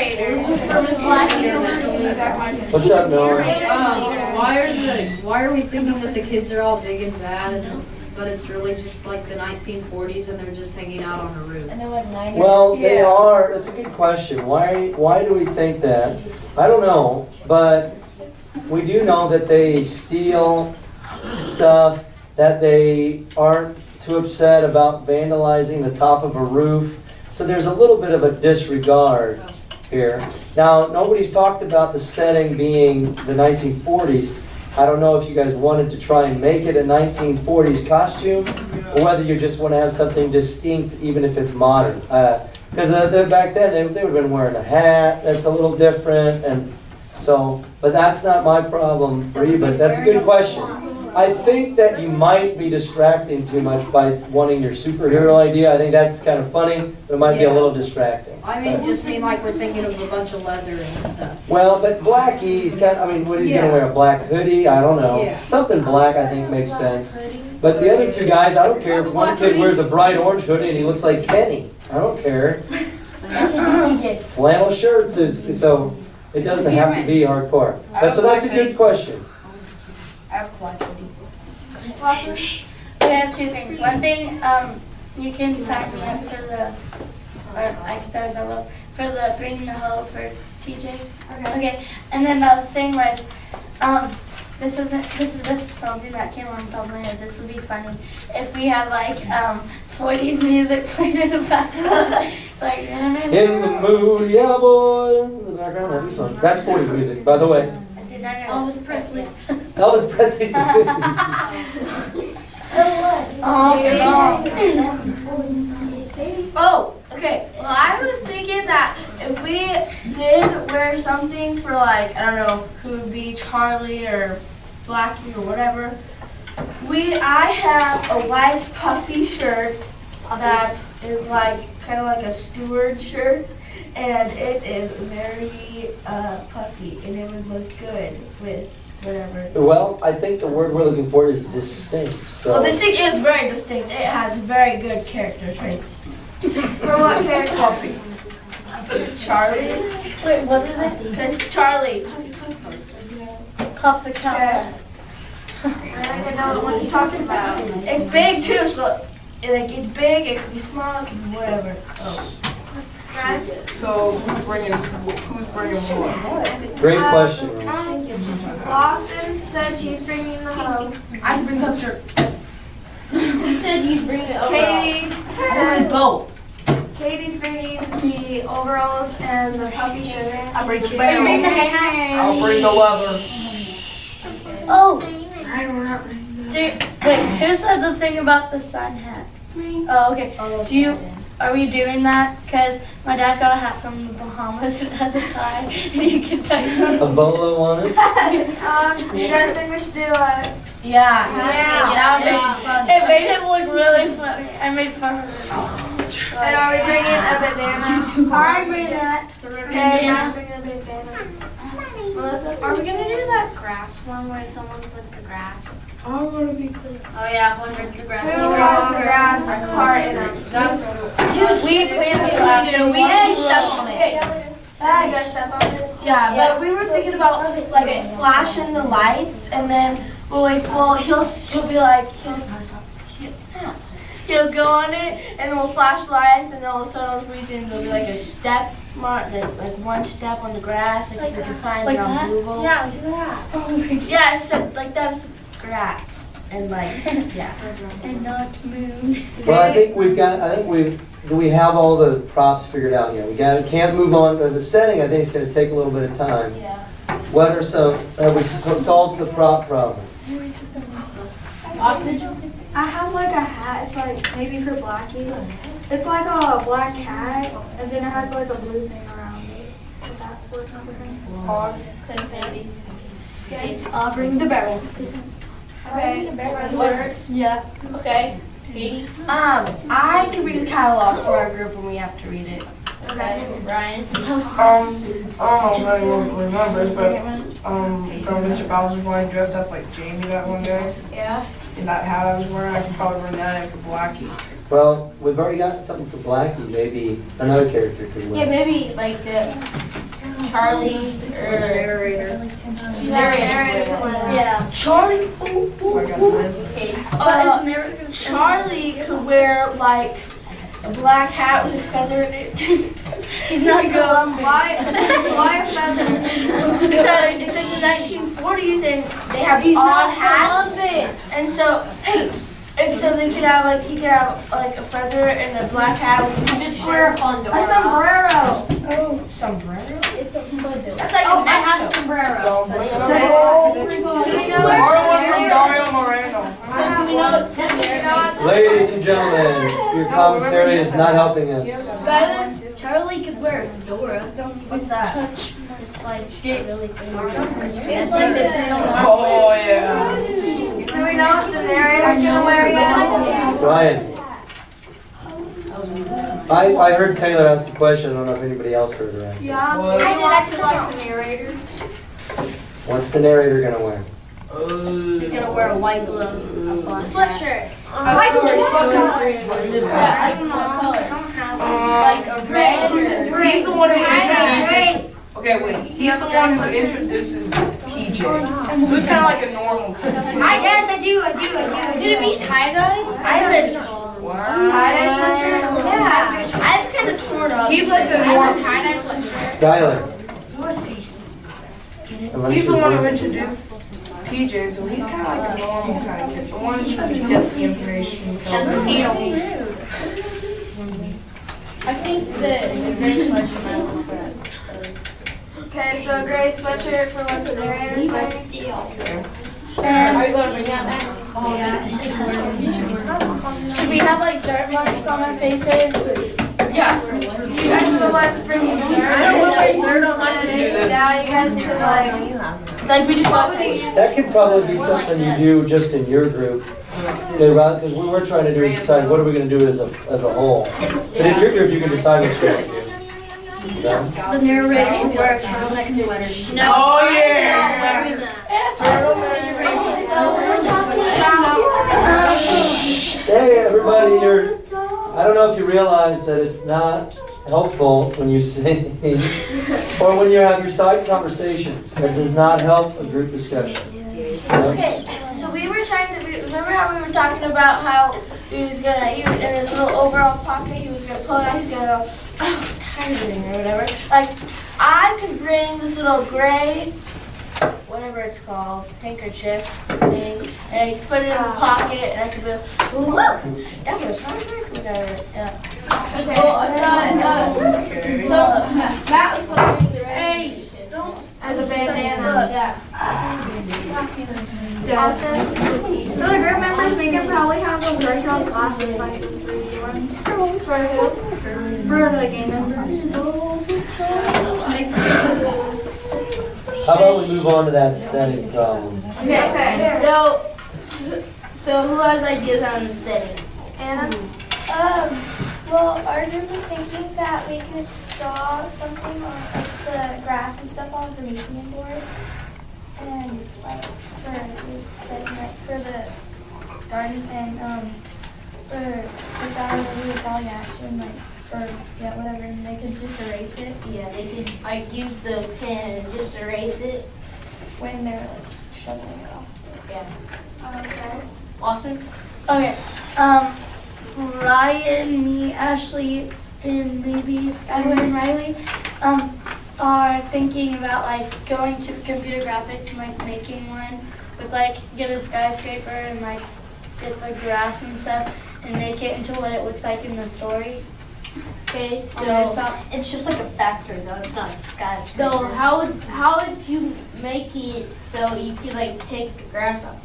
What's up, Noah? Why are we thinking that the kids are all big and bad, but it's really just like the 1940s and they're just hanging out on a roof? Well, they are. That's a good question. Why do we think that? I don't know, but we do know that they steal stuff, that they aren't too upset about vandalizing the top of a roof. So there's a little bit of a disregard here. Now, nobody's talked about the setting being the 1940s. I don't know if you guys wanted to try and make it a 1940s costume, or whether you just want to have something distinct, even if it's modern. Because back then, they would have been wearing a hat. That's a little different. And so, but that's not my problem for you, but that's a good question. I think that you might be distracting too much by wanting your superhero idea. I think that's kind of funny, but it might be a little distracting. I mean, just mean like we're thinking of a bunch of leather and stuff. Well, but Blackie's got, I mean, what he's going to wear, a black hoodie? I don't know. Yeah. Something black, I think, makes sense. But the other two guys, I don't care if one kid wears a bright orange hoodie and he looks like Kenny. I don't care. Flannel shirts is, so it doesn't have to be hardcore. So that's a good question. I have a black hoodie. We have two things. One thing, you can sign me up for the, for the bringing the hoe for TJ. Okay. And then the other thing was, this is just something that came on top of my head. This would be funny if we have like 40s music playing in the background. It's like In the mood, yeah boy. In the background, that'd be fun. That's 40s music, by the way. Elvis Presley. Elvis Presley's the 50s. Oh, okay. Well, I was thinking that if we did wear something for like, I don't know, who would be Charlie or Blackie or whatever. I have a white puffy shirt that is like kind of like a steward shirt, and it is very puffy, and it would look good with whatever. Well, I think the word we're looking for is distinct. So. Well, distinct is very distinct. It has very good character traits. For what character? Puffy. Charlie. Wait, what is it? Because Charlie. Cuff the cow. Yeah. I don't know what you're talking about. It's big too, so it's big, it could be small, it could be whatever. Oh. So who's bringing more? Great question. Lawson said she's bringing the hoe. I can bring up shirt. You said you'd bring the overalls. Katie said Both. Katie's bringing the overalls and the puffy shirt. I bring the I'll bring the leather. Oh. Wait, who said the thing about the sun hat? Me. Oh, okay. Are we doing that? Because my dad got a hat from the Bahamas and has a tie, and you can tie it. A bolo on it? You guys think we should do a... Yeah. That would be fun. It made it look really funny. I made fun of it. And are we bringing a bandana? I'm bringing that. Okay, Matt's bringing a bandana. Melissa, are we going to do that grass one where someone's like the grass? I want to be clear. Oh yeah, one with the grass. Who draws the grass part in it? We planned the grass. We can step on it. You guys step on it? Yeah, but we were thinking about like flashing the lights, and then he'll be like he'll go on it, and we'll flash lights, and all of a sudden there'll be like a step mark, like one step on the grass, like you can find it on Google. Yeah, do that. Yeah, except like that's grass and like yeah. And not moon. Well, I think we have all the props figured out here. Can't move on as a setting. I think it's going to take a little bit of time. Yeah. What are some? Have we solved the prop problem? I have like a hat. It's like maybe for Blackie. It's like a black hat, and then it has like a blue thing around it. Would that work for him? Okay. I'll bring the barrel. Okay. Words. Yeah. Okay. Katie. I can read the catalog for our group when we have to read it. Okay. Brian. I don't know if anyone remembers, but from Mr. Bowser's one, I dressed up like Jamie that one day. Yeah. And that hat I was wearing, I could probably run that in for Blackie. Well, we've already got something for Blackie. Maybe another character could win. Yeah, maybe like Charlie Narrator. Yeah. Charlie. So I gotta live. Charlie could wear like a black hat with a feather in it. He's not Columbus. Why a feather? Because it's in the 1940s and they have odd hats. And so, they could have like he could have like a feather and a black hat with Just wear a fondora. A sombrero. sombrero. It's a hood. That's like Oh, a I have a mascot. sombrero. Do we know Ladies and gentlemen, your commentary is not helping us. Charlie could wear a fedora. What's that? It's like really famous. It's like the Oh, yeah. Do we know if the narrator's gonna wear it? Ryan. I heard Taylor ask a question. I don't know if anybody else heard her ask. Yeah. What? I did actually like the narrator. What's the narrator gonna wear? He's gonna wear a white glove, a black Sweatshirt. Like Like a red or He's the one who introduces. Okay, wait. He's the one who introduces TJ. So it's kind of like a normal. Yes, I do. Did it mean tie-dye? I have it. tie-dye sweatshirt. Yeah. I've kind of torn up. He's like the normal. tie-dye sweatshirt. Skylar. He's the one who introduced TJ, so he's kind of like a normal kind of kid. The one who gets the information. Tells Just them. heels. I think the gray sweatshirt might look good. Okay, so a gray sweatshirt for what the narrator's wearing. And are you going to bring that back? Should we have like dirt marks on our faces? Yeah. You guys are the ones bringing dirt. I don't want to dirt on my face. Now you guys can Like we just want That could probably be something you do just in your group. Because what we're trying to do is decide what are we going to do as a whole. But in your group, you can decide what you're going to do. Yeah? The narrator should wear a turtleneck sweater. Oh, yeah. Hey, everybody, I don't know if you realize that it's not helpful when you sing or when you have your side conversations. That does not help a group discussion. Okay, so we were trying to, remember how we were talking about how he was in his little overall pocket, he was gonna pull it out, he's gonna go, oh, tired or whatever. Like, I could bring this little gray, whatever it's called, handkerchief thing, and I could put it in the pocket, and I could be like, whoa, that was hard work, whatever. Yeah. Well, so Matt was going to bring the red. as a bandana. Yeah. Austin. For the group members, we can probably have those virtual classes like the 3D one. For who? For the game members. How about we move on to that setting problem? Okay. So who has ideas on the setting? Anna? Well, our group was thinking that we could draw something on like the grass and stuff on the median board, and like for the garden and for without really drawing action, like or yeah whatever, and they could just erase it. Yeah, they could like use the pen and just erase it. When they're like shoveling it off. Yeah. Okay. Austin? Okay. Ryan, me, Ashley, and maybe Skyward and Riley are thinking about like going to computer graphics and like making one with like get a skyscraper and like get the grass and stuff and make it into what it looks like in the story. Okay, On the so top. It's just like a factory though, it's not a skyscraper. so how would you make it so you could like take the grass off?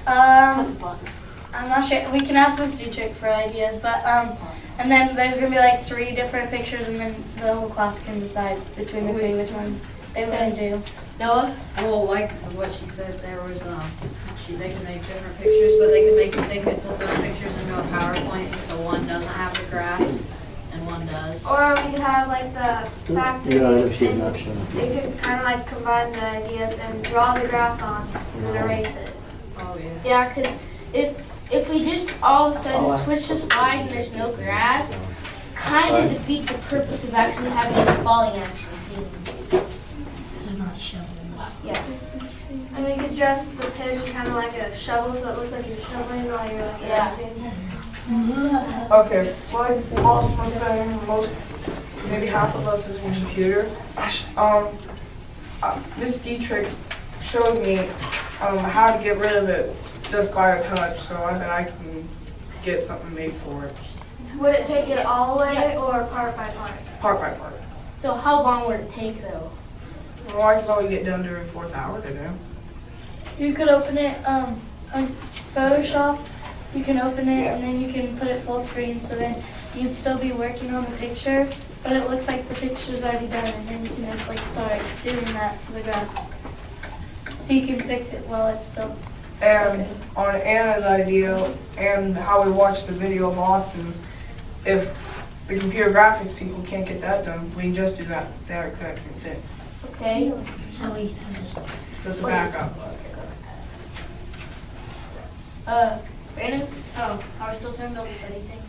That's fun. I'm not sure. We can ask Miss Dietrich for ideas, but and then there's gonna be like 3 different pictures, and then the whole class can decide between the 3 which one they want to do. Noah? Well, like what she said, there was they could make different pictures, but they could put those pictures into a PowerPoint, so one doesn't have the grass and one does. Or we could have like the factory. Yeah, I know she's and not sure. they could kind of like combine the ideas and draw the grass on and then erase it. Oh yeah. Yeah, because if we just all of a sudden switch the slide and there's no grass, kind of defeats the purpose of actually having a falling action scene. Yeah. And we could dress the pin kind of like a shovel so it looks like you're shoveling while you're like Yeah. racing. Okay, like boss was saying, maybe half of us is in computer. Miss Dietrich showed me how to get rid of it just by a touch, so that I can get something made for it, Would it take it all the way or part by part? part by part. So how long would it take though? Well, I can probably get done during 4th hour today. You could open it on Photoshop. You can open it and then you can put it full screen, so then you'd still be working on the picture, but it looks like the picture's already done, and then you can just like start doing that to the grass. So you can fix it while it's still. And on Anna's idea and how we watched the video of Austin's, if the computer graphics people can't get that done, we can just do that exact same thing. Okay. So it's a backup. Brandon? Oh, are we still talking about the study thing?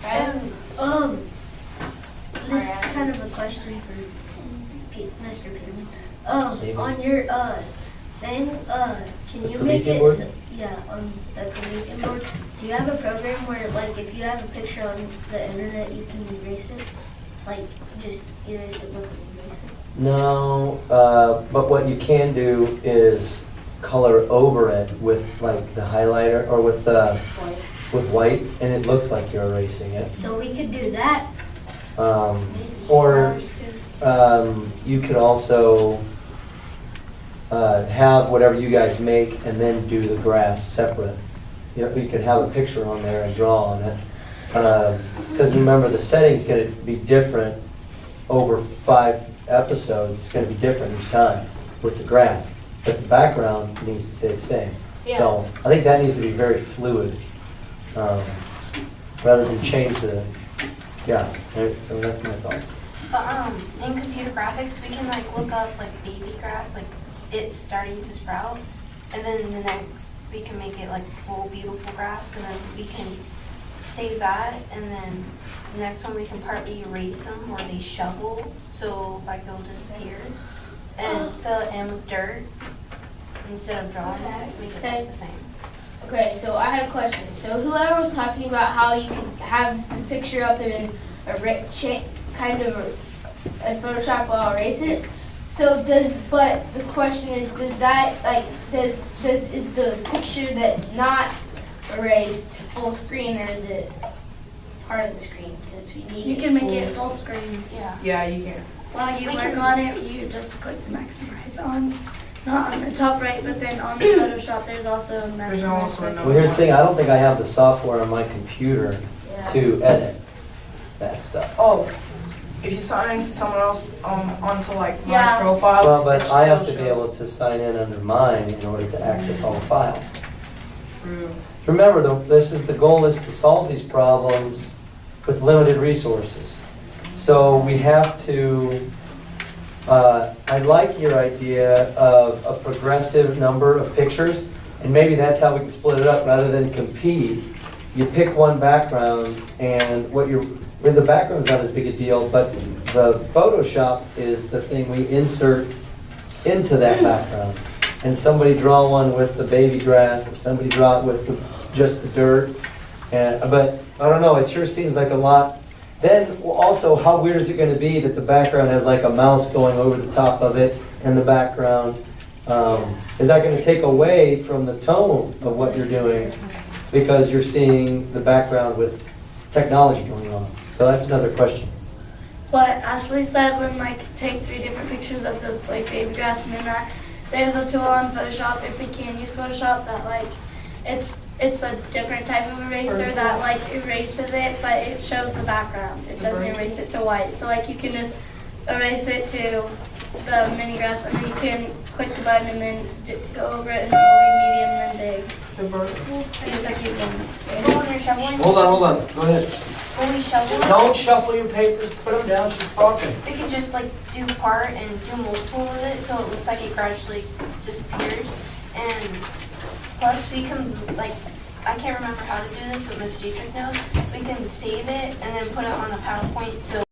Brandon? This is kind of a question for Mr. Petermann. On your thing, can you make Promethean it? board? Yeah, on the Promethean board. Do you have a program where, like, if you have a picture on the internet, you can erase it? Like, just erase it, look and erase it? No, but what you can do is color over it with like the highlighter or with white, and it looks like you're erasing it. So we could do that. Or you could also have whatever you guys make and then do the grass separate. You know, you could have a picture on there and draw on it. Because remember, the setting's going to be different over 5 episodes. It's going to be different each time with the grass. But the background needs to stay the same. Yeah. So I think that needs to be very fluid rather than change the, yeah. So that's my thought. But in computer graphics, we can like look up like baby grass, like it's starting to sprout, and then the next we can make it like full beautiful grass, and then we can save that, and then the next one we can partly erase them or they shovel, so like they'll disappear, and fill it in with dirt instead of drawing it, make it look the same. Okay, so I had a question. So whoever was talking about how you can have the picture up in kind of in Photoshop while erase it. So but the question is, does that like is the picture that not erased full screen, or is it part of the screen? Because we need You can make it full screen. Yeah. Yeah, you can. While you work on it, you just click to maximize on, not on the top right, but then on the Photoshop, there's also a There's maximize. also right. another Well, here's the one. thing, I don't think I have the software on my computer to edit that stuff. Oh, if you sign into someone else onto like my Yeah. profile. Well, but it I have to still be shows able to sign in under mine in order to access all the files. through. Remember, though, the goal is to solve these problems with limited resources. So we have to, I like your idea of a progressive number of pictures, and maybe that's how we can split it up rather than compete. You pick one background, and the background's not as big a deal, but the Photoshop is the thing we insert into that background. And somebody draw one with the baby grass, and somebody draw it with just the dirt. But I don't know, it sure seems like a lot. Then also, how weird is it going to be that the background has like a mouse going over the top of it in the background? Is that going to take away from the tone of what you're doing because you're seeing the background with technology going on? So that's another question. What Ashley said, when like take 3 different pictures of the like baby grass, and then there's a tool on Photoshop, if we can use Photoshop, that like it's a different type of eraser that like erases it, but it shows the background. It doesn't erase it to white. So like you can just erase it to the mini grass, and then you can click the button and then go over it, and then it'll be medium and then big. The vertical. So you just have to use one. But when you're shoveling, Hold on. Go ahead. when we shovel it, Don't shuffle your papers. Put them down. She's talking. we can just like do part and do multiple of it, so it looks like it gradually disappears. And plus we can like, I can't remember how to do this, but Miss Dietrich knows, we can save it and then put it on a PowerPoint so